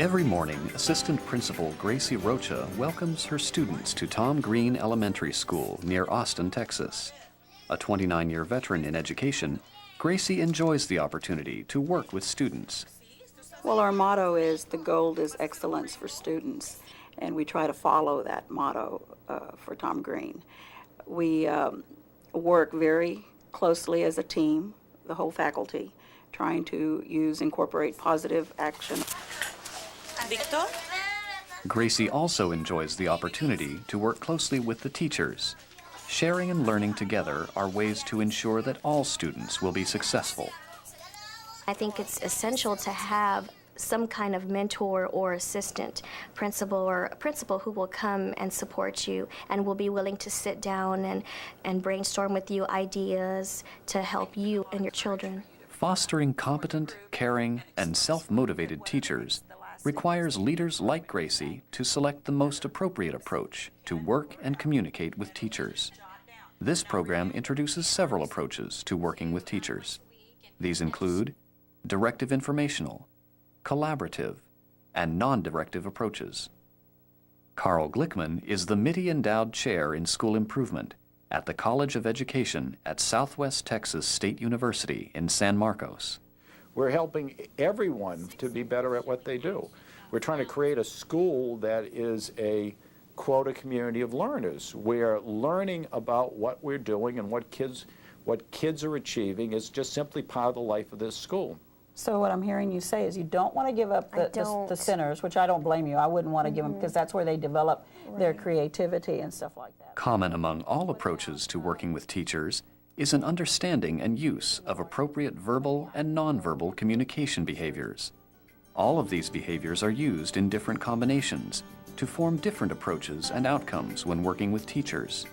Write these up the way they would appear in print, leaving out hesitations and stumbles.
Every morning, Assistant Principal Gracie Rocha welcomes her students to Tom Green Elementary School near Austin, Texas. A 29-year veteran in education, Gracie enjoys the opportunity to work with students. Well, our motto is the goal is excellence for students, and we try to follow that motto for Tom Green. We work very closely as a team, the whole faculty, trying to incorporate positive action. Victor? Gracie also enjoys the opportunity to work closely with the teachers. Sharing and learning together are ways to ensure that all students will be successful. I think it's essential to have some kind of mentor or assistant principal who will come and support you and will be willing to sit down and brainstorm with you ideas to help you and your children. Fostering competent, caring, and self-motivated teachers requires leaders like Gracie to select the most appropriate approach to work and communicate with teachers. This program introduces several approaches to working with teachers. These include directive informational, collaborative, and non-directive approaches. Carl Glickman is the Mitty Endowed Chair in School Improvement at the College of Education at Southwest Texas State University in San Marcos. We're helping everyone to be better at what they do. We're trying to create a school that is a quota community of learners. We're learning about what we're doing and what kids are achieving is just simply part of the life of this school. So what I'm hearing you say is you don't want to give up the centers, which I don't blame you. I wouldn't want to give them, because that's where they develop their creativity and stuff like that. Common among all approaches to working with teachers is an understanding and use of appropriate verbal and nonverbal communication behaviors. All of these behaviors are used in different combinations to form different approaches and outcomes when working with teachers.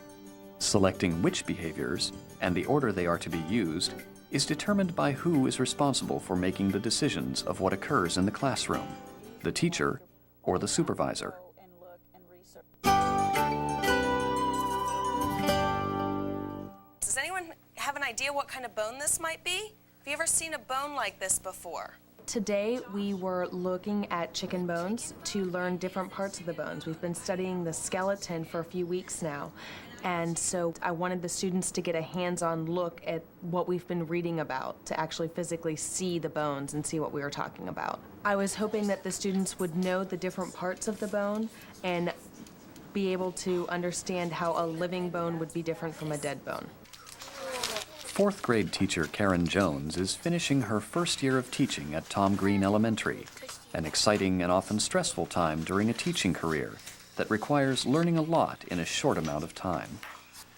Selecting which behaviors and the order they are to be used is determined by who is responsible for making the decisions of what occurs in the classroom, the teacher or the supervisor. Does anyone have an idea what kind of bone this might be? Have you ever seen a bone like this before? Today we were looking at chicken bones to learn different parts of the bones. We've been studying the skeleton for a few weeks now, and so I wanted the students to get a hands-on look at what we've been reading about, to actually physically see the bones and see what we were talking about. I was hoping that the students would know the different parts of the bone and be able to understand how a living bone would be different from a dead bone. Fourth grade teacher Karen Jones is finishing her first year of teaching at Tom Green Elementary, an exciting and often stressful time during a teaching career that requires learning a lot in a short amount of time.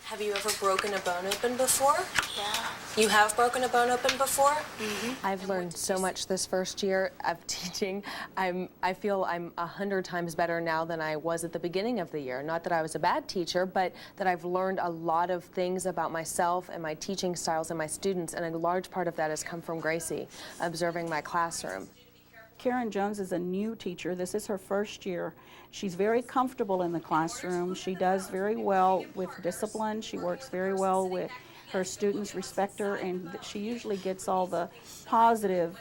Have you ever broken a bone open before? Yeah. You have broken a bone open before? Mm-hmm. I've learned so much this first year of teaching. I feel I'm 100 times better now than I was at the beginning of the year. Not that I was a bad teacher, but that I've learned a lot of things about myself and my teaching styles and my students, and a large part of that has come from Gracie, observing my classroom. Karen Jones is a new teacher. This is her first year. She's very comfortable in the classroom. She does very well with discipline. She works very well with her students, respect her, and she usually gets all the positive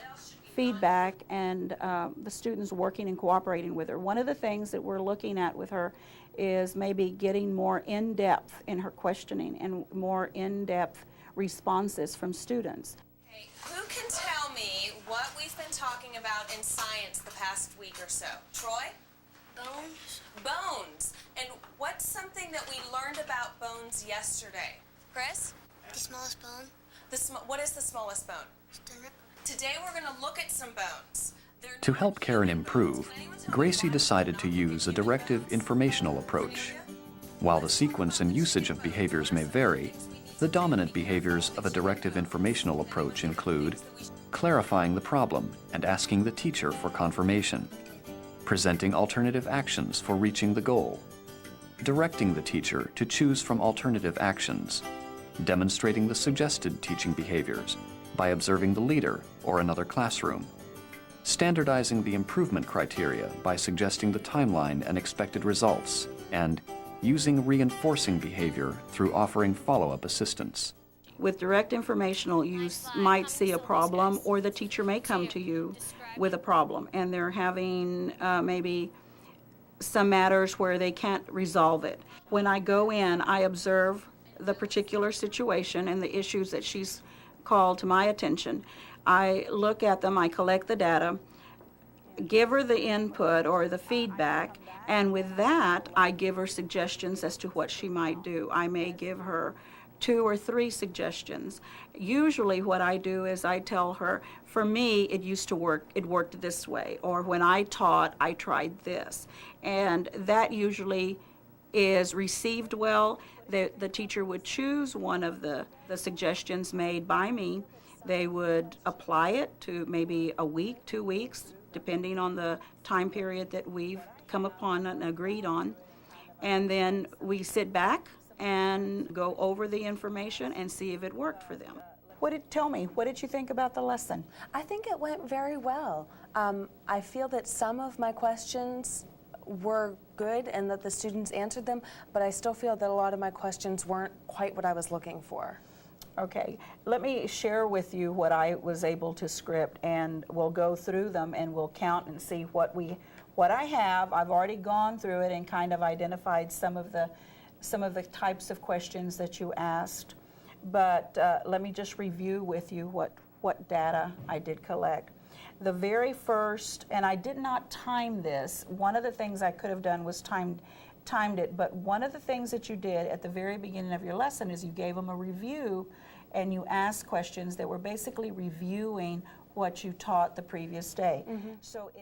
feedback and the students working and cooperating with her. One of the things that we're looking at with her is maybe getting more in-depth in her questioning and more in-depth responses from students. Okay, who can tell me what we've been talking about in science the past week or so? Troy? Bones. Bones. And what's something that we learned about bones yesterday? Chris? The smallest bone. What is the smallest bone? Stomach. Today we're going to look at some bones. To help Karen improve, Gracie decided to use a directive informational approach. While the sequence and usage of behaviors may vary, the dominant behaviors of a directive informational approach include clarifying the problem and asking the teacher for confirmation, presenting alternative actions for reaching the goal, directing the teacher to choose from alternative actions, demonstrating the suggested teaching behaviors by observing the leader or another classroom, standardizing the improvement criteria by suggesting the timeline and expected results, and using reinforcing behavior through offering follow-up assistance. With direct informational, you might see a problem, or the teacher may come to you with a problem, and they're having maybe some matters where they can't resolve it. When I go in, I observe the particular situation and the issues that she's called to my attention. I look at them, I collect the data, give her the input or the feedback, and with that, I give her suggestions as to what she might do. I may give her 2 or 3 suggestions. Usually what I do is I tell her, for me, it used to work, it worked this way, or when I taught, I tried this. And that usually is received well. The teacher would choose one of the suggestions made by me. They would apply it to maybe a week, 2 weeks, depending on the time period that we've come upon and agreed on. And then we sit back and go over the information and see if it worked for them. Tell me, what did you think about the lesson? I think it went very well. I feel that some of my questions were good and that the students answered them, but I still feel that a lot of my questions weren't quite what I was looking for. Okay, let me share with you what I was able to script, and we'll go through them and we'll count and see what I have. I've already gone through it and kind of identified some of the types of questions that you asked, but let me just review with you what data I did collect. The very first, and I did not time this, one of the things I could have done was timed it, but one of the things that you did at the very beginning of your lesson is you gave them a review and you asked questions that were basically reviewing what you taught the previous day. So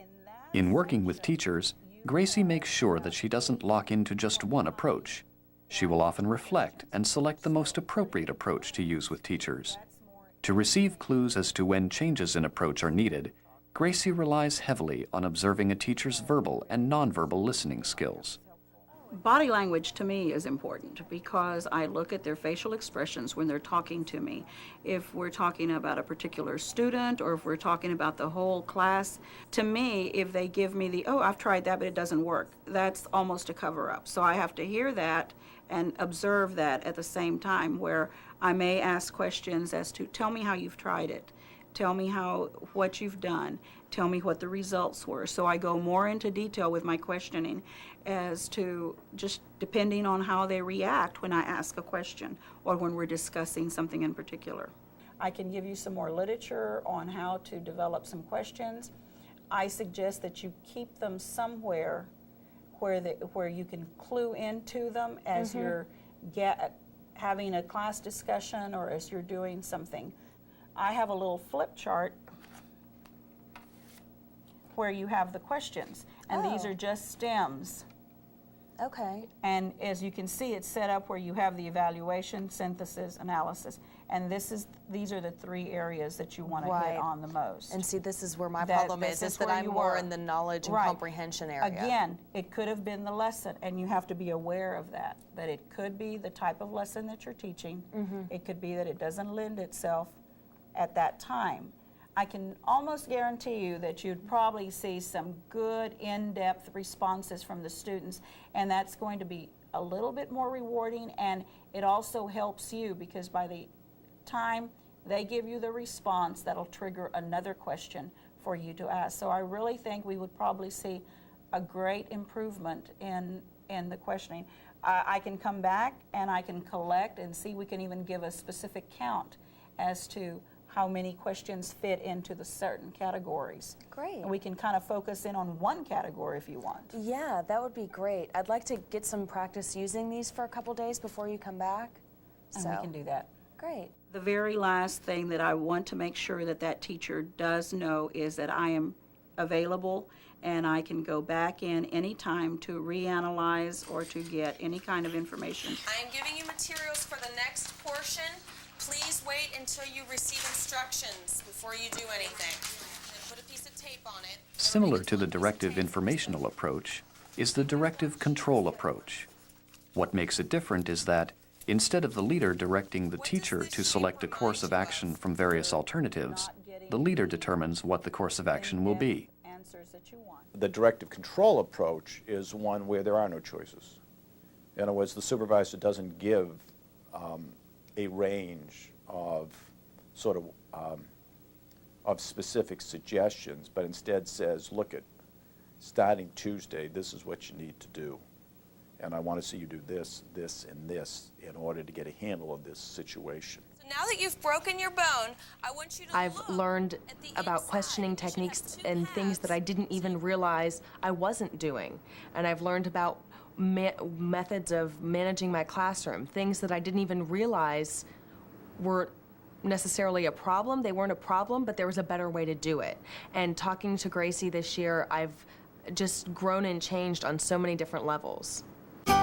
in working with teachers, Gracie makes sure that she doesn't lock into just one approach. She will often reflect and select the most appropriate approach to use with teachers. To receive clues as to when changes in approach are needed, Gracie relies heavily on observing a teacher's verbal and nonverbal listening skills. Body language to me is important because I look at their facial expressions when they're talking to me. If we're talking about a particular student or if we're talking about the whole class, to me, if they give me oh, I've tried that but it doesn't work, that's almost a cover-up. So I have to hear that and observe that at the same time, where I may ask questions as to, tell me how you've tried it. Tell me what you've done. Tell me what the results were. So I go more into detail with my questioning as to just depending on how they react when I ask a question or when we're discussing something in particular. I can give you some more literature on how to develop some questions. I suggest that you keep them somewhere where you can clue into them as you're having a class discussion or as you're doing something. I have a little flip chart where you have the questions, and these are just stems. Okay. And as you can see, it's set up where you have the evaluation, synthesis, analysis, and these are the 3 areas that you want to hit on the most. And see, this is where my problem is that I'm more in the knowledge and comprehension area. Again, it could have been the lesson, and you have to be aware of that it could be the type of lesson that you're teaching. It could be that it doesn't lend itself at that time. I can almost guarantee you that you'd probably see some good in-depth responses from the students, and that's going to be a little bit more rewarding, and it also helps you because by the time they give you the response, that'll trigger another question for you to ask. So I really think we would probably see a great improvement in the questioning. I can come back and I can collect and see, we can even give a specific count as to how many questions fit into the certain categories. Great. And we can kind of focus in on one category if you want. Yeah, that would be great. I'd like to get some practice using these for a couple days before you come back. And we can do that. Great. The very last thing that I want to make sure that teacher does know is that I am available and I can go back in anytime to reanalyze or to get any kind of information. I am giving you materials for the next portion. Please wait until you receive instructions before you do anything. Then put a piece of tape on it. Similar to the directive informational approach is the directive control approach. What makes it different is that instead of the leader directing the teacher to select a course of action from various alternatives, the leader determines what the course of action will be. The directive control approach is one where there are no choices. In other words, the supervisor doesn't give a range of sort of specific suggestions, but instead says, look at, starting Tuesday, this is what you need to do. And I want to see you do this, this, and this in order to get a handle of this situation. So now that you've broken your bone, I want you to I've look learned at the about inside. questioning You should have techniques two and things that I halves. didn't even realize I wasn't doing. And I've learned about methods of managing my classroom, things that I didn't even realize were necessarily a problem. They weren't a problem, but there was a better way to do it. And talking to Gracie this year, I've just grown and changed on so many different levels. Right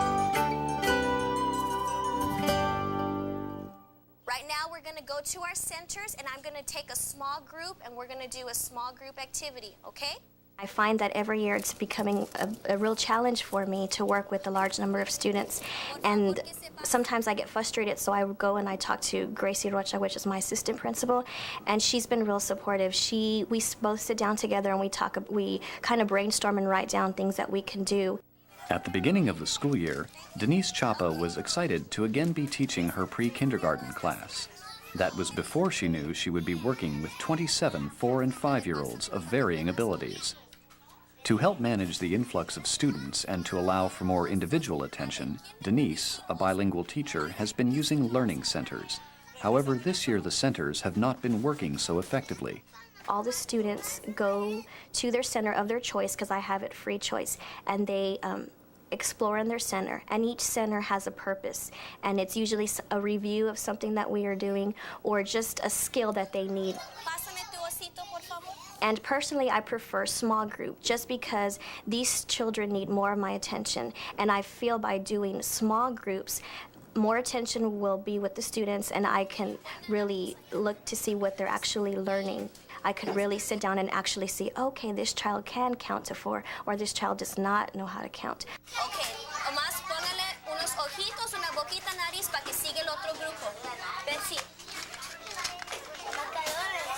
now we're going to go to our centers and I'm going to take a small group and we're going to do a small group activity, okay? I find that every year it's becoming a real challenge for me to work with a large number of students, and sometimes I get frustrated, so I go and I talk to Gracie Rocha, which is my assistant principal, and she's been real supportive. We both sit down together and we kind of brainstorm and write down things that we can do. At the beginning of the school year, Denise Chapa was excited to again be teaching her pre-kindergarten class. That was before she knew she would be working with 27 4- and 5-year-olds of varying abilities. To help manage the influx of students and to allow for more individual attention, Denise, a bilingual teacher, has been using learning centers. However, this year the centers have not been working so effectively. All the students go to their center of their choice, because I have it free choice, and they explore in their center, and each center has a purpose, and it's usually a review of something that we are doing or just a skill that they need. And personally, I prefer small group just because these children need more of my attention, and I feel by doing small groups, more attention will be with the students, and I can really look to see what they're actually learning. I could really sit down and actually see, okay, this child can count to 4, or this child does not know how to count. Okay, Omás, póngale unos ojitos, una boquita, nariz, para que siga el otro grupo. Betsy.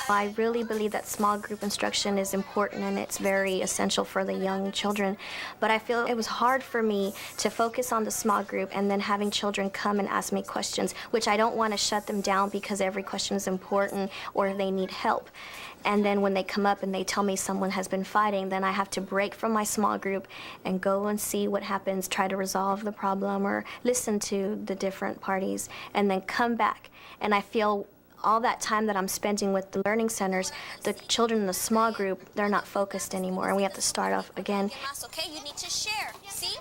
I really believe that small group instruction is important and it's very essential for the young children, but I feel it was hard for me to focus on the small group and then having children come and ask me questions, which I don't want to shut them down because every question is important or they need help. And then when they come up and they tell me someone has been fighting, then I have to break from my small group and go and see what happens, try to resolve the problem or listen to the different parties, and then come back. And I feel all that time that I'm spending with the learning centers, the children in the small group, they're not focused anymore, and we have to start off again. Okay, you need to share. See?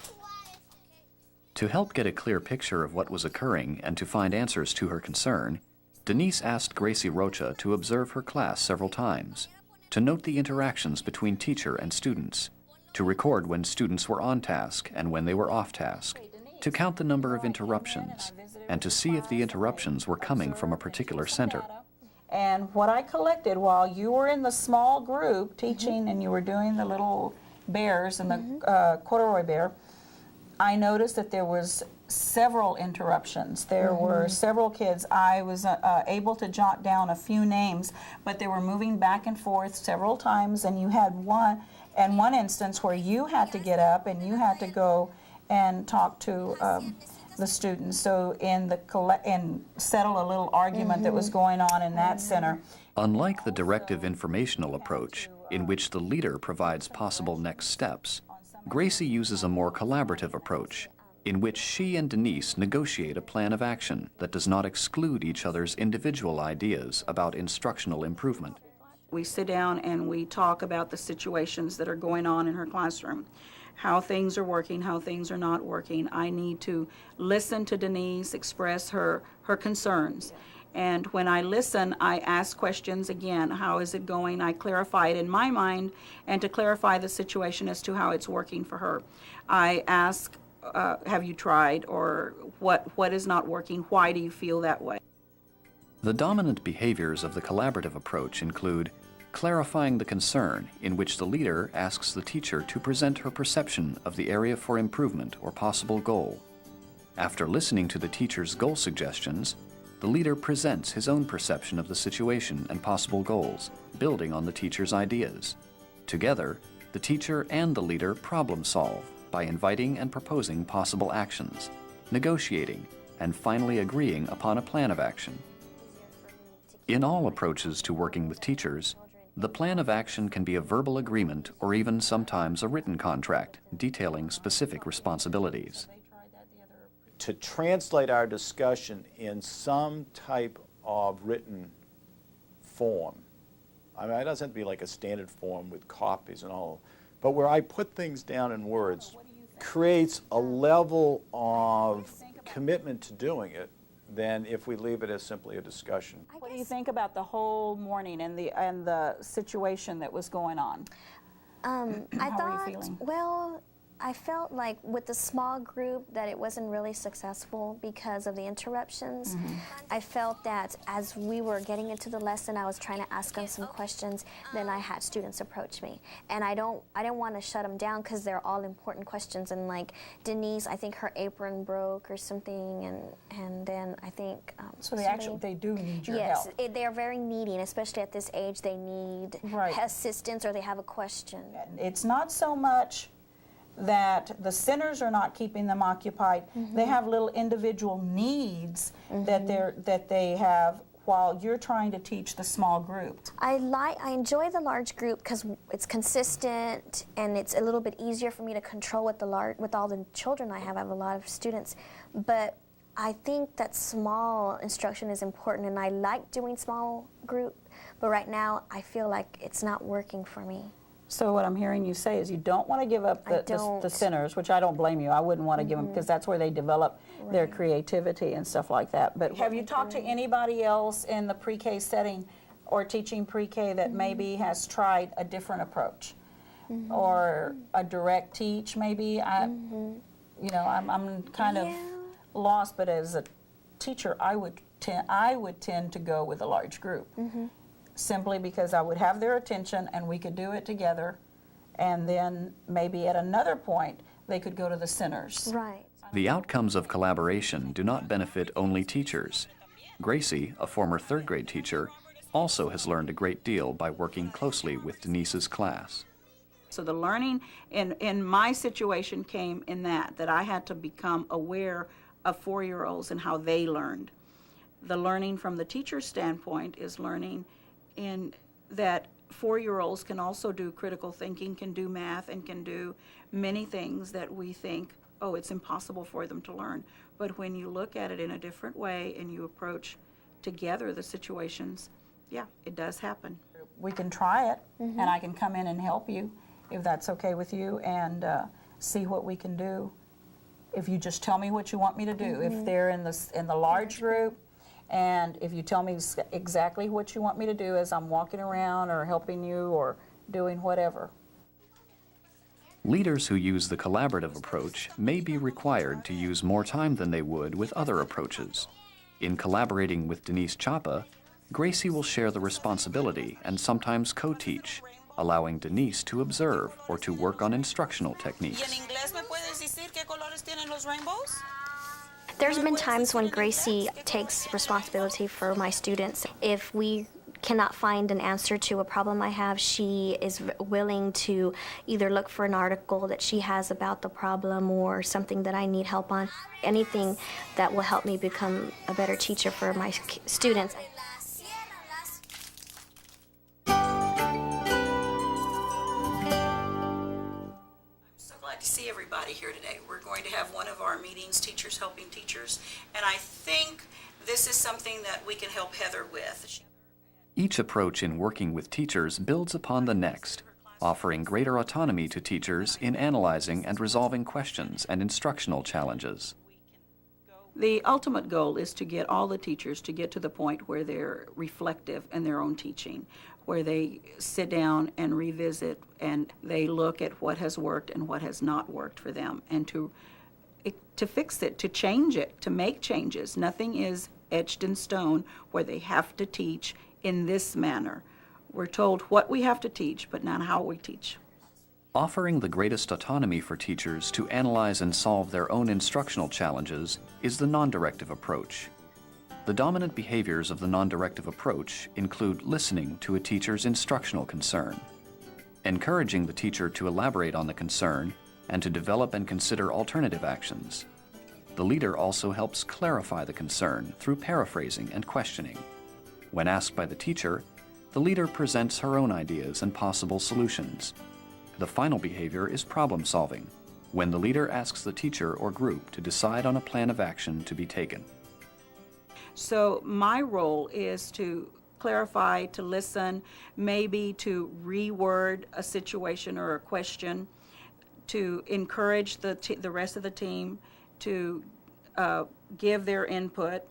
To help get a clear picture of what was occurring and to find answers to her concern, Denise asked Gracie Rocha to observe her class several times, to note the interactions between teacher and students, to record when students were on task and when they were off task, to count the number of interruptions, and to see if the interruptions were coming from a particular center. And what I collected while you were in the small group teaching and you were doing the little bears and the corduroy bear, I noticed that there was several interruptions. There were several kids. I was able to jot down a few names, but they were moving back and forth several times, and you had one instance where you had to get up and you had to go and talk to the students, so and settle a little argument that was going on in that center. Unlike the directive informational approach, in which the leader provides possible next steps, Gracie uses a more collaborative approach, in which she and Denise negotiate a plan of action that does not exclude each other's individual ideas about instructional improvement. We sit down and we talk about the situations that are going on in her classroom, how things are working, how things are not working. I need to listen to Denise express her concerns. And when I listen, I ask questions again. How is it going? I clarify it in my mind, and to clarify the situation as to how it's working for her. I ask, have you tried? Or what is not working? Why do you feel that way? The dominant behaviors of the collaborative approach include clarifying the concern, in which the leader asks the teacher to present her perception of the area for improvement or possible goal. After listening to the teacher's goal suggestions, the leader presents his own perception of the situation and possible goals, building on the teacher's ideas. Together, the teacher and the leader problem solve by inviting and proposing possible actions, negotiating, and finally agreeing upon a plan of action. In all approaches to working with teachers, the plan of action can be a verbal agreement or even sometimes a written contract detailing specific responsibilities. To translate our discussion in some type of written form, I mean, it doesn't have to be like a standard form with copies and all, but where I put things down in words creates a level of commitment to doing it than if we leave it as simply a discussion. What do you think about the whole morning and the situation that was going on? I How thought, are you feeling? well, I felt like with the small group that it wasn't really successful because of the interruptions. I felt that as we were getting into the lesson, I was trying to ask them some questions, then I had students approach me. And I didn't want to shut them down because they're all important questions. And like Denise, I think her apron broke or something, and then I think So they do need your yes, help. they're very needy, and especially at this age, they need Right. assistance or they have a question. It's not so much that the centers are not keeping them occupied. They have little individual needs that they have while you're trying to teach the small group. I enjoy the large group because it's consistent and it's a little bit easier for me to control with all the children I have. I have a lot of students, but I think that small instruction is important, and I like doing small group, but right now I feel like it's not working for me. So what I'm hearing you say is you don't want to give up the centers, which I don't blame you. I wouldn't want to give them because that's where they develop their creativity and stuff like that. But have you talked to anybody else in the pre-K setting or teaching pre-K that maybe has tried a different approach or a direct teach maybe? You know, I'm kind of lost, but as a teacher, I would tend to go with a large group. Simply because I would have their attention and we could do it together, and then maybe at another point they could go to the centers. Right. The outcomes of collaboration do not benefit only teachers. Gracie, a former third grade teacher, also has learned a great deal by working closely with Denise's class. So the learning in my situation came in that I had to become aware of 4-year-olds and how they learned. The learning from the teacher's standpoint is learning in that 4-year-olds can also do critical thinking, can do math, and can do many things that we think, oh, it's impossible for them to learn. But when you look at it in a different way and you approach together the situations, yeah, it does happen. We can try it, and I can come in and help you, if that's okay with you, and see what we can do. If you just tell me what you want me to do. If they're in the large group, and if you tell me exactly what you want me to do as I'm walking around or helping you or doing whatever. Leaders who use the collaborative approach may be required to use more time than they would with other approaches. In collaborating with Denise Chapa, Gracie will share the responsibility and sometimes co-teach, allowing Denise to observe or to work on instructional techniques. There's been times when Gracie takes responsibility for my students. If we cannot find an answer to a problem I have, she is willing to either look for an article that she has about the problem or something that I need help on. Anything that will help me become a better teacher for my students. To see everybody here today. We're going to have one of our meetings, Teachers Helping Teachers, and I think this is something that we can help Heather with. Each approach in working with teachers builds upon the next, offering greater autonomy to teachers in analyzing and resolving questions and instructional challenges. The ultimate goal is to get all the teachers to get to the point where they're reflective in their own teaching, where they sit down and revisit and they look at what has worked and what has not worked for them, and to fix it, to change it, to make changes. Nothing is etched in stone where they have to teach in this manner. We're told what we have to teach, but not how we teach. Offering the greatest autonomy for teachers to analyze and solve their own instructional challenges is the non-directive approach. The dominant behaviors of the non-directive approach include listening to a teacher's instructional concern, encouraging the teacher to elaborate on the concern and to develop and consider alternative actions. The leader also helps clarify the concern through paraphrasing and questioning. When asked by the teacher, the leader presents her own ideas and possible solutions. The final behavior is problem solving, when the leader asks the teacher or group to decide on a plan of action to be taken. So my role is to clarify, to listen, maybe to reword a situation or a question, to encourage the rest of the team to give their input.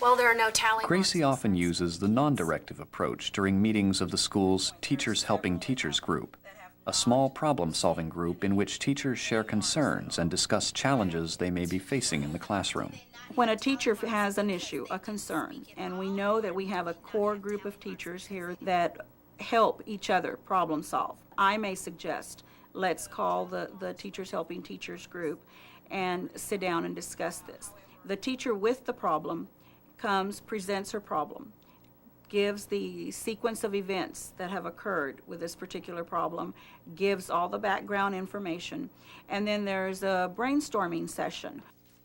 Well, there are no tally Gracie often uses the non-directive approach during meetings of the school's Teachers Helping Teachers group, a small problem-solving group in which teachers share concerns and discuss challenges they may be facing in the classroom. When a teacher has an issue, a concern, and we know that we have a core group of teachers here that help each other problem solve, I may suggest, let's call the Teachers Helping Teachers group and sit down and discuss this. The teacher with the problem comes, presents her problem, gives the sequence of events that have occurred with this particular problem, gives all the background information, and then there's a brainstorming session.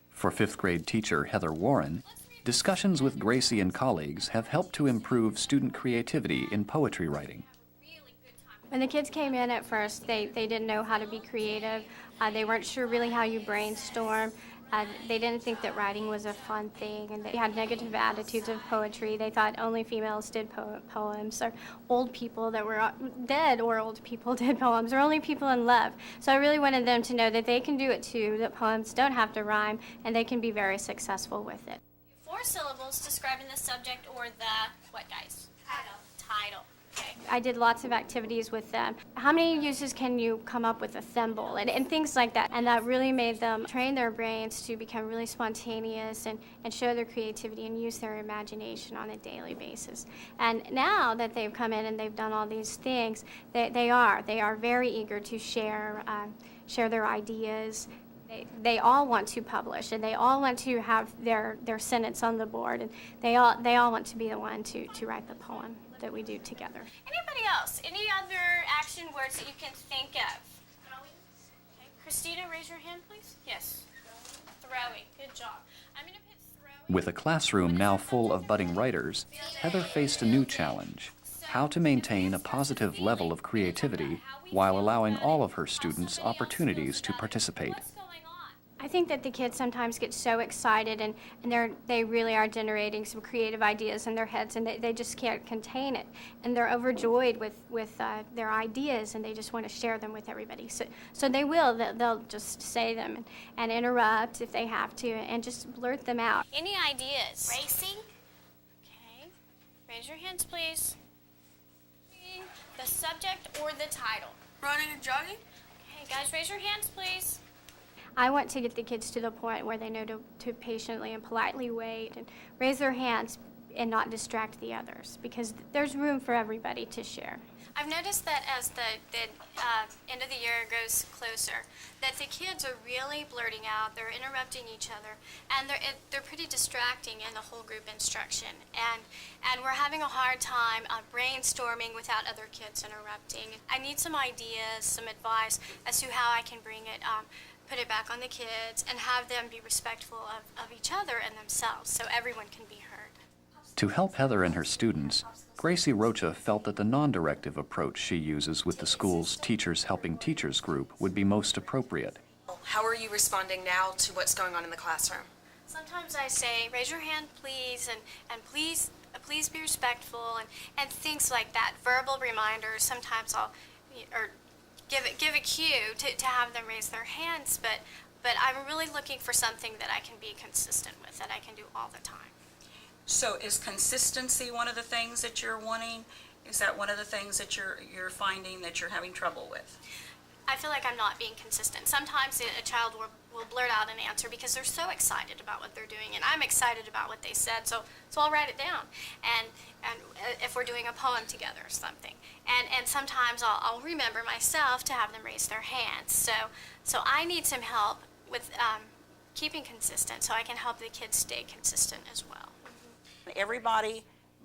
For fifth grade teacher Heather Warren, discussions with Gracie and colleagues have helped to improve student creativity in poetry writing. When the kids came in at first, they didn't know how to be creative. They weren't sure really how you brainstorm. They didn't think that writing was a fun thing, and they had negative attitudes of poetry. They thought only females did poems, or old people that were dead or old people did poems, or only people in love. So I really wanted them to know that they can do it too, that poems don't have to rhyme, and they can be very successful with it. 4 syllables describing the subject or the, what guys? Title. Okay. I did lots of activities with them. How many uses can you come up with a thimble and things like that? And that really made them train their brains to become really spontaneous and show their creativity and use their imagination on a daily basis. And now that they've come in and they've done all these things, they are very eager to share their ideas. They all want to publish, and they all want to have their sentence on the board, and they all want to be the one to write the poem that we do together. Anybody else? Any other action words that you can think of? Okay. Christina, raise your hand, please. Yes. Throwing. Good job. I'm going to put throwing. With a classroom now full of budding writers, Heather faced a new challenge: how to maintain a positive level of creativity while allowing all of her students opportunities to participate. I think that the kids sometimes get so excited, and they really are generating some creative ideas in their heads, and they just can't contain it. And they're overjoyed with their ideas, and they just want to share them with everybody. So they'll just say them and interrupt if they have to, and just blurt them out. Any ideas? Racing. Okay. Raise your hands, please. The subject or the title? Running and jogging. Okay, guys, raise your hands, please. I want to get the kids to the point where they know to patiently and politely wait and raise their hands and not distract the others, because there's room for everybody to share. I've noticed that as the end of the year goes closer, that the kids are really blurting out, they're interrupting each other, and they're pretty distracting in the whole group instruction. And we're having a hard time brainstorming without other kids interrupting. I need some ideas, some advice as to how I can bring it, put it back on the kids, and have them be respectful of each other and themselves so everyone can be heard. To help Heather and her students, Gracie Rocha felt that the non-directive approach she uses with the school's Teachers Helping Teachers group would be most appropriate. How are you responding now to what's going on in the classroom? Sometimes I say, raise your hand, please, and please be respectful, and things like that. Verbal reminders. Sometimes I'll give a cue to have them raise their hands, but I'm really looking for something that I can be consistent with, that I can do all the time. So is consistency one of the things that you're wanting? Is that one of the things that you're finding that you're having trouble with? I feel like I'm not being consistent. Sometimes a child will blurt out an answer because they're so excited about what they're doing, and I'm excited about what they said, so I'll write it down. And if we're doing a poem together or something, and sometimes I'll remember myself to have them raise their hands. So I need some help with keeping consistent, so I can help the kids stay consistent as well. Everybody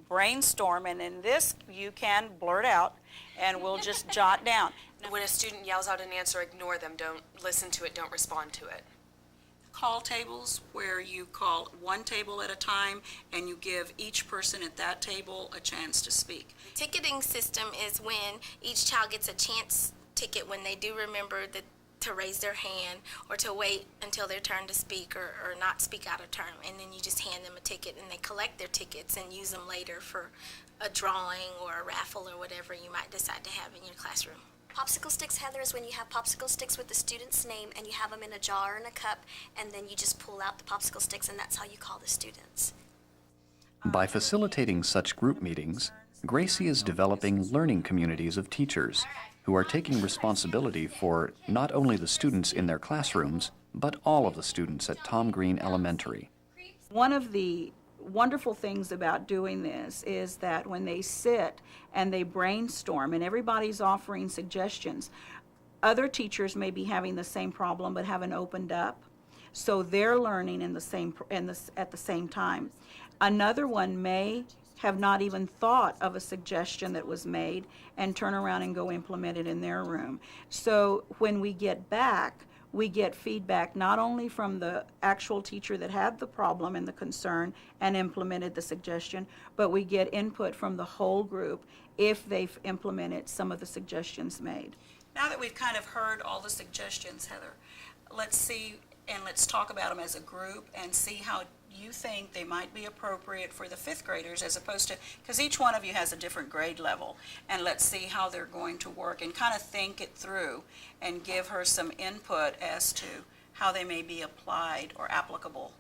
brainstorm, and in this you can blurt out, and we'll just jot down. When a student yells out an answer, ignore them. Don't listen to it. Don't respond to it. call tables where you call one table at a time and you give each person at that table a chance to speak. Ticketing system is when each child gets a chance ticket when they do remember to raise their hand or to wait until their turn to speak or not speak out of turn, and then you just hand them a ticket and they collect their tickets and use them later for a drawing or a raffle or whatever you might decide to have in your classroom. Popsicle sticks, Heather, is when you have popsicle sticks with the student's name and you have them in a jar or in a cup, and then you just pull out the popsicle sticks, and that's how you call the students. By facilitating such group meetings, Gracie is developing learning communities of teachers who are taking responsibility for not only the students in their classrooms, but all of the students at Tom Green Elementary. One of the wonderful things about doing this is that when they sit and they brainstorm and everybody's offering suggestions, other teachers may be having the same problem but haven't opened up, so they're learning at the same time. Another one may have not even thought of a suggestion that was made and turn around and go implement it in their room. So when we get back, we get feedback not only from the actual teacher that had the problem and the concern and implemented the suggestion, but we get input from the whole group if they've implemented some of the suggestions made. Now that we've kind of heard all the suggestions, Heather, let's see and let's talk about them as a group and see how you think they might be appropriate for the fifth graders, as opposed to, because each one of you has a different grade level, and let's see how they're going to work and kind of think it through and give her some input as to how they may be applied or applicable.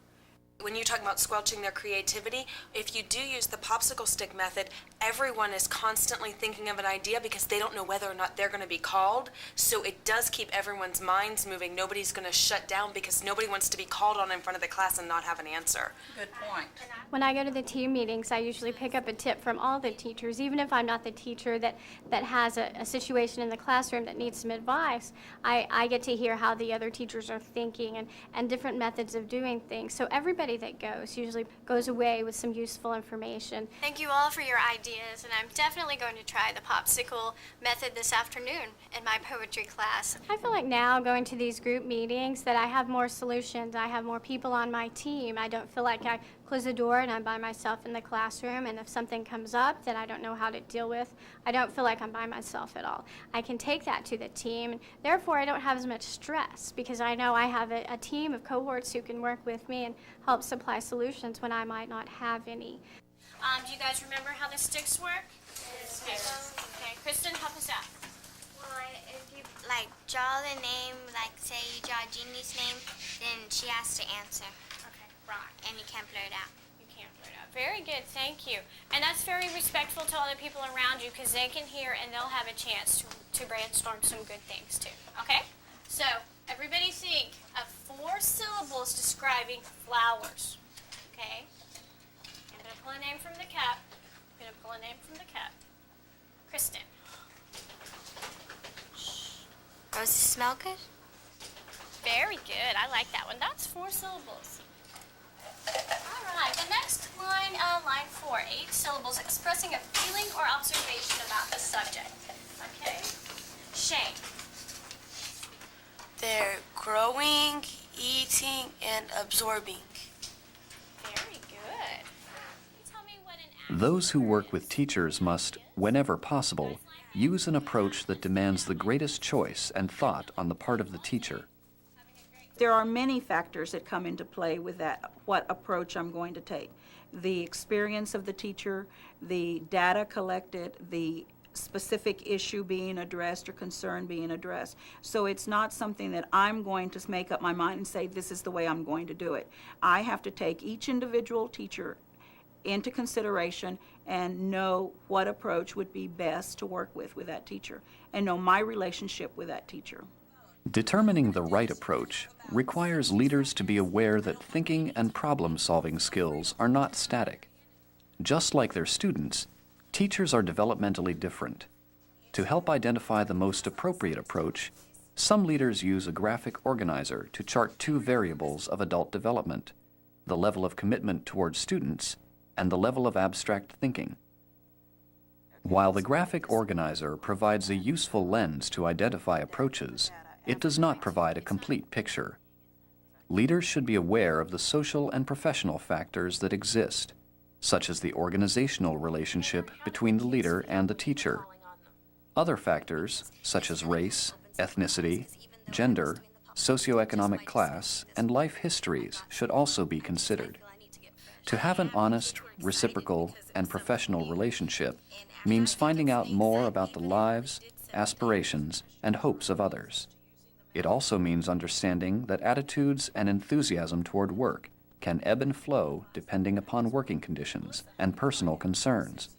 When you're talking about squelching their creativity, if you do use the popsicle stick method, everyone is constantly thinking of an idea because they don't know whether or not they're going to be called. So it does keep everyone's minds moving. Nobody's going to shut down because nobody wants to be called on in front of the class and not have an answer. Good point. When I go to the team meetings, I usually pick up a tip from all the teachers, even if I'm not the teacher that has a situation in the classroom that needs some advice. I get to hear how the other teachers are thinking and different methods of doing things. So everybody that goes usually goes away with some useful information. Thank you all for your ideas, and I'm definitely going to try the popsicle method this afternoon in my poetry class. I feel like now going to these group meetings that I have more solutions. I have more people on my team. I don't feel like I close the door and I'm by myself in the classroom, and if something comes up that I don't know how to deal with, I don't feel like I'm by myself at all. I can take that to the team, and therefore I don't have as much stress because I know I have a team of cohorts who can work with me and help supply solutions when I might not have any. Do you guys remember how the sticks work? Yes. Okay, Kristen, help us out. Well, if you draw the name, say you draw Jeannie's name, then she has to answer. Okay, right. And you can't blur it out. You can't blur it out. Very good, thank you. And that's very respectful to all the people around you because they can hear and they'll have a chance to brainstorm some good things too. Okay? So, everybody think of 4 syllables describing flowers. Okay? I'm going to pull a name from the cup. Kristen. Roses smell good? Very good. I like that one. That's 4 syllables. All right. The next line, line 4, 8 syllables expressing a feeling or observation about the subject. Okay. Shane. They're growing, eating, and absorbing. Very good. Tell me what an Those who work with teachers must, whenever possible, use an approach that demands the greatest choice and thought on the part of the teacher. There are many factors that come into play with that, what approach I'm going to take. The experience of the teacher, the data collected, the specific issue being addressed or concern being addressed. So it's not something that I'm going to make up my mind and say, this is the way I'm going to do it. I have to take each individual teacher into consideration and know what approach would be best to work with that teacher and know my relationship with that teacher. Determining the right approach requires leaders to be aware that thinking and problem-solving skills are not static. Just like their students, teachers are developmentally different. To help identify the most appropriate approach, some leaders use a graphic organizer to chart 2 variables of adult development, the level of commitment towards students and the level of abstract thinking. While the graphic organizer provides a useful lens to identify approaches, it does not provide a complete picture. Leaders should be aware of the social and professional factors that exist, such as the organizational relationship between the leader and the teacher. Other factors, such as race, ethnicity, gender, socioeconomic class, and life histories, should also be considered. To have an honest, reciprocal, and professional relationship means finding out more about the lives, aspirations, and hopes of others. It also means understanding that attitudes and enthusiasm toward work can ebb and flow depending upon working conditions and personal concerns.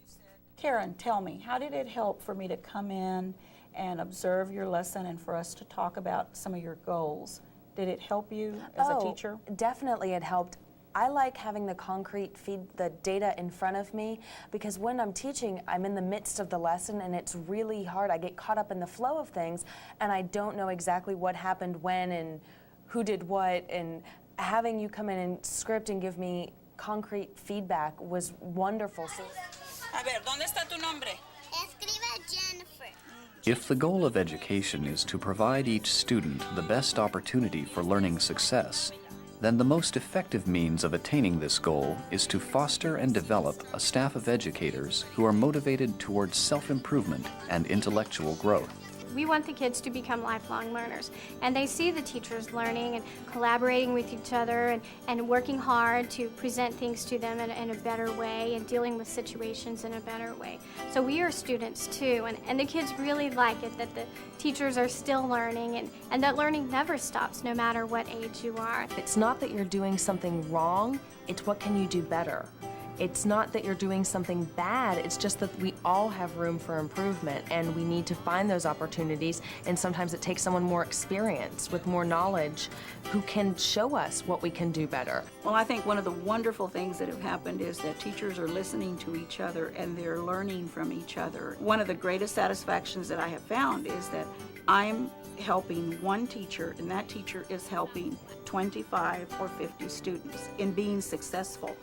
Karen, tell me, how did it help for me to come in and observe your lesson and for us to talk about some of your goals? Did it help you as a teacher? Definitely it helped. I like having the concrete the data in front of me, because when I'm teaching, I'm in the midst of the lesson and it's really hard. I get caught up in the flow of things and I don't know exactly what happened when and who did what, and having you come in and script and give me concrete feedback was wonderful. A ver, ¿dónde está tu nombre? Escribe Jennifer. If the goal of education is to provide each student the best opportunity for learning success, then the most effective means of attaining this goal is to foster and develop a staff of educators who are motivated towards self-improvement and intellectual growth. We want the kids to become lifelong learners, and they see the teachers learning and collaborating with each other and working hard to present things to them in a better way and dealing with situations in a better way. So we are students too, and the kids really like it that the teachers are still learning, and that learning never stops no matter what age you are. It's not that you're doing something wrong, it's what can you do better. It's not that you're doing something bad, it's just that we all have room for improvement and we need to find those opportunities, and sometimes it takes someone more experienced with more knowledge who can show us what we can do better. Well, I think one of the wonderful things that have happened is that teachers are listening to each other and they're learning from each other. One of the greatest satisfactions that I have found is that I'm helping one teacher and that teacher is helping 25 or 50 students in being successful.